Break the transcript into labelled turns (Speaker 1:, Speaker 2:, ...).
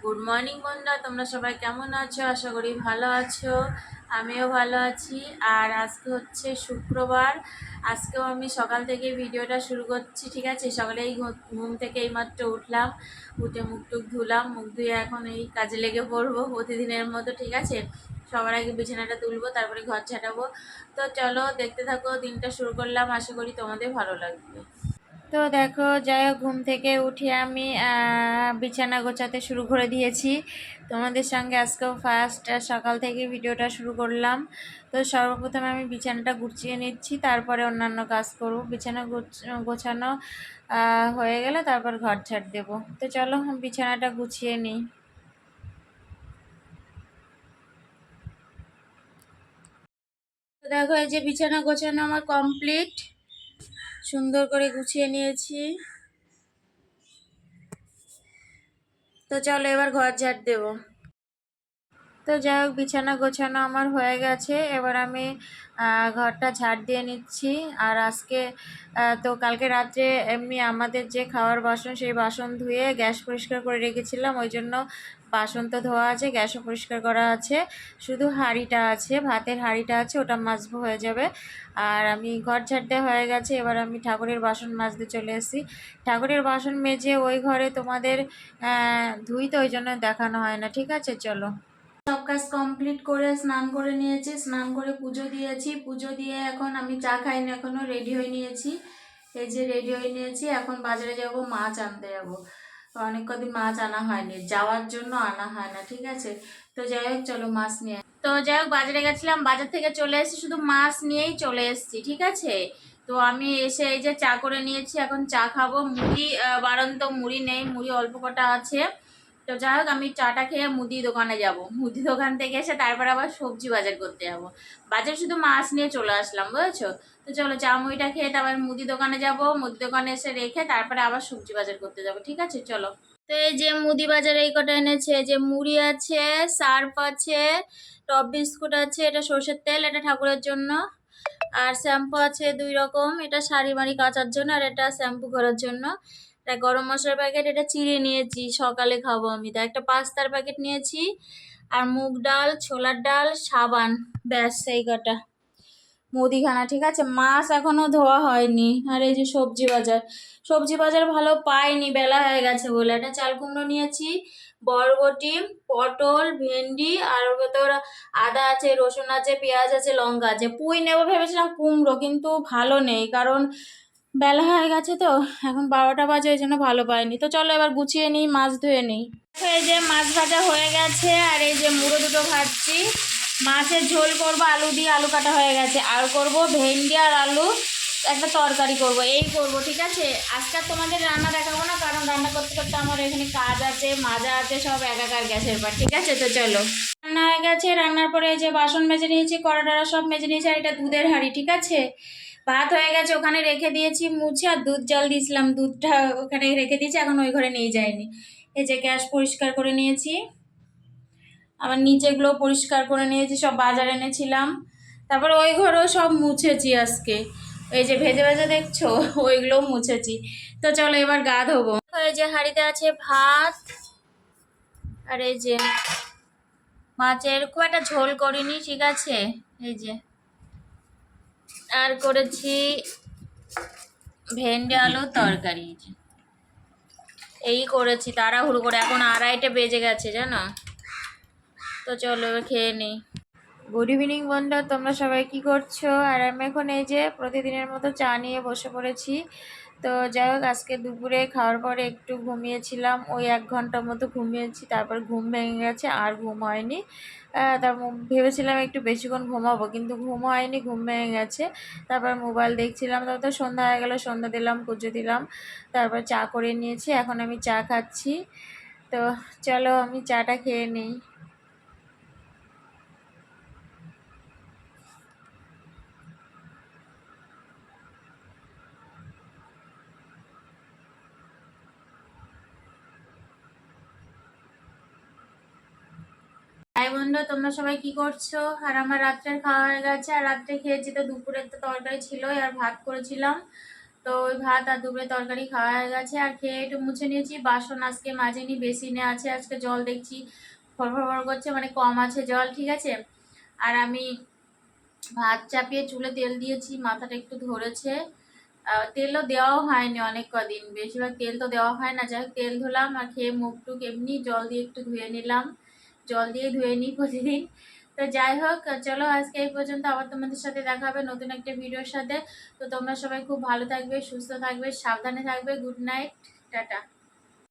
Speaker 1: Good morning বন্ধুরা, তোমরা সবাই কেমন আছো? আশা করি ভালো আছো। আমিও ভালো আছি। আর আজকে হচ্ছে শুক্রবার। আজকেও আমি সকাল থেকে ভিডিওটা শুরু করছি, ঠিক আছে? সকালেই ঘুম থেকে এইমাত্র উঠলাম, উঠে মুখ টুক ধুলাম, মুখ ধুয়ে এখন এই কাজে লেগে পড়বো প্রতিদিনের মতো, ঠিক আছে? সবার আগে বিছানাটা তুলবো, তারপরে ঘর ছাটাবো। তো চলো দেখতে থাকো, দিনটা শুরু করলাম, আশা করি তোমাদের ভালো লাগবে। তো দেখো, যাই হোক, ঘুম থেকে উঠে আমি বিছানা গোছাতে শুরু করে দিয়েছি। তোমাদের সঙ্গে আজকেও ফার্স্ট সকাল থেকে ভিডিওটা শুরু করলাম। তো সর্বপ্রথম আমি বিছানাটা গুছিয়ে নিচ্ছি, তারপরে অন্যান্য কাজ করব। বিছানা গোছানো হয়ে গেলে তারপর ঘর ঝাড় দেবো। তো চলো বিছানাটা গুছিয়ে নিই। তো দেখো, এই যে বিছানা গোছানো আমার কমপ্লিট, সুন্দর করে গুছিয়ে নিয়েছি। তো চলো এবার ঘর ঝাড় দেবো। তো যাই হোক, বিছানা গোছানো আমার হয়ে গেছে। এবার আমি ঘরটা ঝাড় দিয়ে নিচ্ছি। আর আজকে তো কালকে রাত্রে এমনি আমাদের যে খাওয়ার বাসন, সেই বাসন ধুয়ে গ্যাস পরিষ্কার করে রেখেছিলাম। ওই জন্য বাসন তো ধোয়া আছে, গ্যাসও পরিষ্কার করা আছে, শুধু হাঁড়িটা আছে, ভাতের হাঁড়িটা আছে, ওটা মাজবো, হয়ে যাবে। আর আমি ঘর ঝাড় দেওয়া হয়ে গেছে। এবার আমি ঠাকুরের বাসন মাজতে চলে এসেছি। ঠাকুরের বাসন মেজে ওই ঘরে তোমাদের ধুই, তো ওই জন্য দেখানো হয় না, ঠিক আছে? চলো। সব কাজ কমপ্লিট করে স্নান করে নিয়েছি, স্নান করে পুজো দিয়েছি। পুজো দিয়ে এখন আমি চা খাইনি, এখনো রেডি হয়ে নিয়েছি। এই যে রেডি হয়ে নিয়েছি, এখন বাজারে যাব, মাছ আনতে যাব। অনেক কদিন মাছ আনা হয়নি, যাওয়ার জন্য আনা হয় না, ঠিক আছে? তো যাই হোক, চলো মাছ নিয়ে। তো যাই হোক, বাজারে গেছিলাম, বাজার থেকে চলে এসেছি, শুধু মাছ নিয়েই চলে এসেছি, ঠিক আছে? তো আমি এসে এই যে চা করে নিয়েছি, এখন চা খাবো। মুড়ি বারন্ত মুড়ি নেই, মুড়ি অল্প কটা আছে। তো যাই হোক, আমি চাটা খেয়ে মুদি দোকানে যাব, মুদি দোকান থেকে এসে তারপর আবার সবজি বাজার করতে যাব। বাজার শুধু মাছ নিয়ে চলে আসলাম, বুঝেছো? তো চলো চা মুড়িটা খেয়ে তারপর মুদি দোকানে যাব, মুদি দোকানে এসে রেখে তারপরে আবার সবজি বাজার করতে যাব, ঠিক আছে? চলো। তো এই যে মুদি বাজারে এই কটা এনেছে, যে মুড়ি আছে, সার্ফ আছে, টপ বিস্কুট আছে, এটা সর্ষের তেল, এটা ঠাকুরের জন্য। আর শ্যাম্পু আছে 2 রকম, এটা শাড়ি মাড়ি কাচার জন্য, আর এটা শ্যাম্পু করার জন্য। এটা গরম মশলার প্যাকেট, এটা চিড়ে নিয়েছি, সকালে খাবো আমি। তো একটা পাস্তার প্যাকেট নিয়েছি, আর মুগ ডাল, ছোলার ডাল, সাবান, ব্যাস এই কটা মুদিখানা, ঠিক আছে? মাছ এখনো ধোয়া হয়নি। আর এই যে সবজি বাজার, সবজি বাজার ভালো পাইনি, বেলা হয়ে গেছে বলে। একটা চাল কুমড়ো নিয়েছি, বরবটি, পটল, ভেন্ডি, আর তোর আদা আছে, রসুন আছে, পেঁয়াজ আছে, লঙ্কা আছে। পুঁই নেবো ভেবেছিলাম, কুমড়ো কিন্তু ভালো নেই, কারণ বেলা হয়ে গেছে তো, এখন 12টা বাজে, ওই জন্য ভালো পাইনি। তো চলো এবার গুছিয়ে নিই, মাছ ধুয়ে নিই। এই যে মাছ ভাজা হয়ে গেছে, আর এই যে মুড়ো দুটো ভাজছি। মাছের ঝোল করব আলু দিয়ে, আলু কাটা হয়ে গেছে। আর করব ভেন্ডি আর আলু একটা তরকারি করব, এই করব, ঠিক আছে? আজকে আর তোমাদের রান্না দেখাবো না, কারণ রান্না করতে করতে আমার এখানে কাজ আছে, মাজা আছে, সব একাকার গ্যাসের পর, ঠিক আছে? তো চলো। রান্না হয়ে গেছে, রান্নার পরে এই যে বাসন মেজে নিয়েছি, কড়া টড়া সব মেজে নিয়েছি। আর এটা দুধের হাঁড়ি, ঠিক আছে? ভাত হয়ে গেছে, ওখানে রেখে দিয়েছি মুছে। আর দুধ জল দিয়েছিলাম, দুধটা ওখানে রেখে দিয়েছি, এখন ওই ঘরে নিয়ে যায়নি। এই যে গ্যাস পরিষ্কার করে নিয়েছি, আবার নিচেগুলো পরিষ্কার করে নিয়েছি, সব বাজার এনেছিলাম। তারপর ওই ঘরেও সব মুছেছি আজকে, এই যে ভেজে ভেজে দেখছো, ওইগুলোও মুছেছি। তো চলো এবার গা ধোবো। এই যে হাঁড়িতে আছে ভাত, আর এই যে মাছের খুব একটা ঝোল করিনি, ঠিক আছে? এই যে আর করেছি ভেন্ডি আলু তরকারি, এই করেছি তাড়াহুড়ো করে, এখন 2:30 বেজে গেছে, জানো? তো চলো এবার খেয়ে নিই। গুড ইভিনিং বন্ধুরা, তোমরা সবাই কি করছো? আর আমি এখন এই যে প্রতিদিনের মতো চা নিয়ে বসে পড়েছি। তো যাই হোক, আজকে দুপুরে খাওয়ার পরে একটু ঘুমিয়েছিলাম, ওই 1 ঘন্টার মতো ঘুমিয়েছি, তারপর ঘুম ভেঙে গেছে, আর ঘুম হয়নি। তারপর ভেবেছিলাম একটু বেশিক্ষণ ঘুমাবো, কিন্তু ঘুম হয়নি, ঘুম ভেঙে গেছে। তারপর মোবাইল দেখছিলাম, তারপর তো সন্ধ্যা হয়ে গেল, সন্ধ্যা দিলাম, পুজো দিলাম, তারপর চা করে নিয়েছি, এখন আমি চা খাচ্ছি। তো চলো আমি চাটা খেয়ে নিই। হাই বন্ধু, তোমরা সবাই কি করছো? আর আমার রাত্রের খাওয়া হয়ে গেছে, আর রাত্রে খেয়েছি, তো দুপুরের তো তরকারি ছিল, আর ভাত করেছিলাম। তো ওই ভাত আর দুপুরে তরকারি খাওয়া হয়ে গেছে, আর খেয়ে একটু মুছে নিয়েছি। বাসন আজকে মাজেনি, বেসিনে আছে। আজকে জল দেখছি ফরফর করছে, মানে কম আছে জল, ঠিক আছে। আর আমি ভাত চাপিয়ে চুলে তেল দিয়েছি, মাথাটা একটু ধরেছে। তেলও দেওয়াও হয়নি অনেক কদিন, বেশিরভাগ তেল তো দেওয়া হয় না। যাই হোক তেল ধুলাম, আর খেয়ে মুখ টুক এমনি জল দিয়ে একটু ধুয়ে নিলাম, জল দিয়ে ধুয়ে নিই প্রতিদিন। তো যাই হোক, চলো আজকে এই পর্যন্ত, আবার তোমাদের সাথে দেখা হবে নতুন একটা ভিডিওর সাথে। তো তোমরা সবাই খুব ভালো থাকবে, সুস্থ থাকবে, সাবধানে থাকবে। Good night, tata.